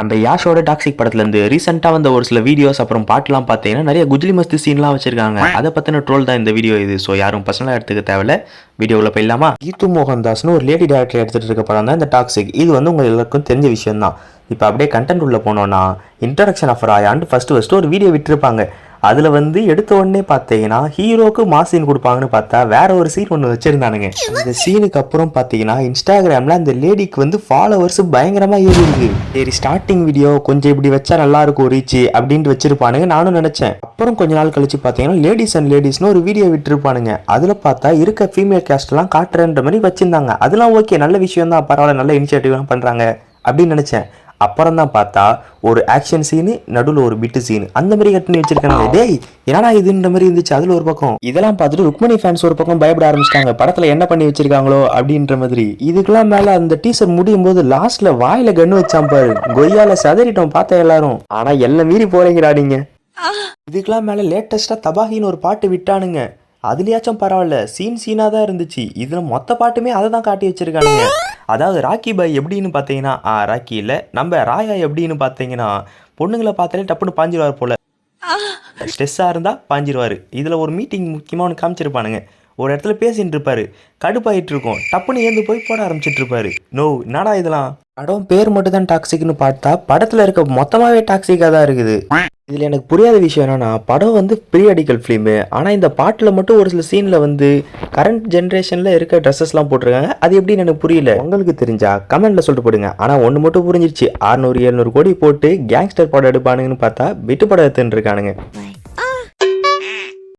நம்ம யாஷோட டாக்ஸிக் படத்துல இருந்து ரீசெண்டா வந்த ஒரு சில வீடியோஸ் அப்புறம் பாட்டுலாம் பார்த்தீங்கன்னா நிறைய குஜ்லி மஸ்தி சீன்லாம் வச்சிருக்காங்க. அதை பத்தின ட்ரோல் தான் இந்த வீடியோ இது. ஸோ யாரும் பர்சனலாக எடுத்துக்க தேவையில்ல. வீடியோவில் போயிடலாமா? கீது மோகன்தாஸ்னு ஒரு லேடி டேரக்டர் எடுத்துட்டு இருக்க படம் தான் இந்த டாக்ஸிக். இது வந்து உங்க எல்லாருக்கும் தெரிஞ்ச விஷயம் தான். இப்போ அப்படியே கண்டென்ட் உள்ள போனோம்னா இன்ட்ரடக்ஷன் ஆஃப் ராயான்னு ஃபர்ஸ்ட் ஒரு வீடியோ விட்டுருப்பாங்க. அதில் வந்து எடுத்த உடனே பார்த்தீங்கன்னா ஹீரோக்கு மாஸ் சீன் கொடுப்பாங்கன்னு பார்த்தா வேற ஒரு சீன் ஒன்று வச்சிருந்தானுங்க. இந்த சீனுக்கு அப்புறம் பார்த்தீங்கன்னா இன்ஸ்டாகிராமில் அந்த லேடிக்கு வந்து ஃபாலோவர்ஸ் பயங்கரமாக ஏறி இருக்கு. சரி ஸ்டார்டிங் வீடியோ கொஞ்சம் இப்படி வச்சா நல்லா இருக்கும் ரீச் அப்படின்ட்டு வச்சிருப்பானுங்க. நானும் நினச்சேன். அப்புறம் கொஞ்ச நாள் கழிச்சு பார்த்தீங்கன்னா லேடிஸ் அண்ட் லேடிஸ்னு ஒரு வீடியோ விட்டுருப்பானுங்க. அதில் பார்த்தா இருக்க ஃபீமேல் கேஸ்ட்லாம் காட்டுறன்ற மாதிரி வச்சிருந்தாங்க. அதெல்லாம் ஓகே, நல்ல விஷயம் தான், பரவாயில்ல, நல்ல இனிஷியேட்டிவ்லாம் பண்ணுறாங்க அப்படின்னு நினச்சேன். அப்புறம் தான் பார்த்தா ஒரு ஆக்ஷன் சீனு, நடுவில் ஒரு பிட்டு சீனு, அந்த மாதிரி கட் பண்ணி வச்சிருக்காங்க. டேய் என்னடா இதுன்ற மாதிரி இருந்துச்சு. அதுல ஒரு பக்கம் இதெல்லாம் பார்த்துட்டு ருக்மணி ஃபேன்ஸ் ஒரு பக்கம் பயப்பட ஆரம்பிச்சிட்டாங்க. படத்துல என்ன பண்ணி வச்சிருக்காங்களோ அப்படின்ற மாதிரி. இதுக்கெல்லாம் மேல அந்த டீசர் முடியும் போது லாஸ்ட்ல வாயில கண்ணு வச்சான் பாரு, கொய்யால சதறிட்டோம் பார்த்த எல்லாரும். ஆனா எல்லாம் மீறி போறீங்கடாடிங்க. இதுக்கெல்லாம் மேல லேட்டஸ்டா தபாகின்னு ஒரு பாட்டு விட்டானுங்க. அதுலயாச்சும் பரவாயில்ல, சீனாக தான் இருந்துச்சு. இதில் மொத்த பாட்டுமே அதை தான் காட்டி வச்சிருக்கானுங்க. அதாவது ராக்கி பாய் எப்படின்னு பார்த்தீங்கன்னா ராக்கி இல்லை, நம்ம ராயா எப்படின்னு பார்த்தீங்கன்னா பொண்ணுங்களை பார்த்தாலே டப்புன்னு பாஞ்சிருவார் போல. ஸ்ட்ரெஸ்ஸாக இருந்தால் பாஞ்சிருவார். இதில் ஒரு மீட்டிங் முக்கியமாக ஒன்று காமிச்சிருப்பானுங்க. ஒரு இடத்துல பேசிட்டு இருப்பாரு, கடுப்பாயிட்டு இருக்கும், டப்புன்னு ஏந்து போய் போட ஆரம்பிச்சிட்டு இருப்பாரு. நோ என்னடா இதெல்லாம்? படம் பேர் மட்டும் தான் டாக்ஸிக்னு பார்த்தா படத்தில் இருக்க மொத்தமாகவே டாக்ஸிக்காக தான் இருக்குது. இதில் எனக்கு புரியாத விஷயம் என்னன்னா, படம் வந்து பீரியாடிக்கல் ஃபிலிமு, ஆனால் இந்த பாட்டில் மட்டும் ஒரு சில சீனில் வந்து கரண்ட் ஜென்ரேஷனில் இருக்க ட்ரெஸ்ஸஸ்லாம் போட்டிருக்காங்க. அது எப்படின்னு எனக்கு புரியல. உங்களுக்கு தெரிஞ்சா கமெண்ட்டில் சொல்லிட்டு போடுங்க. ஆனால் ஒன்று மட்டும் புரிஞ்சிருச்சு, 600-700 கோடி போட்டு கேங்ஸ்டர் படம் எடுப்பானுங்கன்னு பார்த்தா விட்டு படம் எடுத்துன்னு இருக்கானுங்க.